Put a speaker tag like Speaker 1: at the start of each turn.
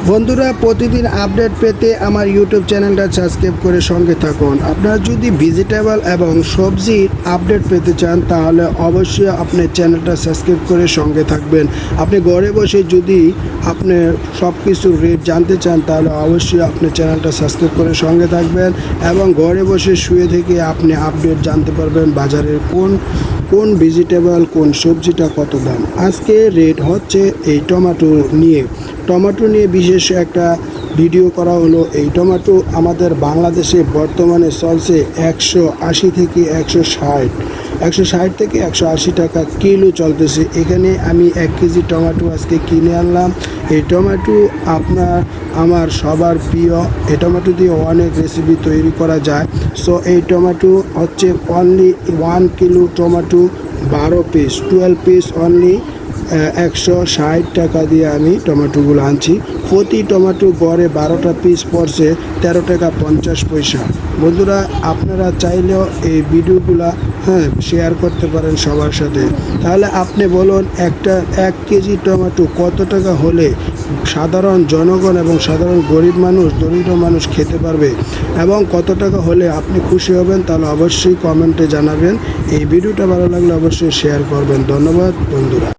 Speaker 1: বন্ধুরা, প্রতিদিন আপডেট পেতে আমার ইউটিউব চ্যানেলটা সাবস্ক্রাইব করে সঙ্গে থাকুন। আপনারা যদি ভেজিটেবল এবং সবজির আপডেট পেতে চান তাহলে অবশ্যই আপনি চ্যানেলটা সাবস্ক্রাইব করে সঙ্গে থাকবেন। আপনি ঘরে বসে যদি আপনি সব কিছুর রেট জানতে চান তাহলে অবশ্যই আপনি চ্যানেলটা সাবস্ক্রাইব করে সঙ্গে থাকবেন এবং ঘরে বসে শুয়ে থেকে আপনি আপডেট জানতে পারবেন বাজারের কোন ভেজিটেবল কোন সবজিটা কত দাম। আজকে রেট হচ্ছে এই টমেটো নিয়ে বিশেষ একটা ভিডিও করা হলো। এই টমেটো আমাদের বাংলাদেশে বর্তমানে চলছে 180 থেকে 160 থেকে 180 টাকা কিলো চলতেছে। এখানে আমি 1 কেজি টমেটো আজকে কিনে আনলাম। এই টমেটো আমার সবার প্রিয়। এই টমেটো দিয়ে অনেক রেসিপি তৈরি করা যায়। সো এই টমেটো হচ্ছে only 1 kilo tomato 12 piece only 160 টাকা দিয়ে আমি টমেটোগুলো আনছি। প্রতি টমেটো গড়ে 12টা পিস পড়ছে 13 টাকা 50 পয়সা। বন্ধুরা, আপনারা চাইলেও এই ভিডিওগুলা শেয়ার করতে পারেন সবার সাথে। তাহলে আপনি বলুন 1 কেজি টমেটো কত টাকা হলে সাধারণ জনগণ এবং সাধারণ গরিব মানুষ, দরিদ্র মানুষ খেতে পারবে এবং কত টাকা হলে আপনি খুশি হবেন, তাহলে অবশ্যই কমেন্টে জানাবেন। এই ভিডিওটা ভালো লাগলে অবশ্যই শেয়ার করবেন। ধন্যবাদ বন্ধুরা।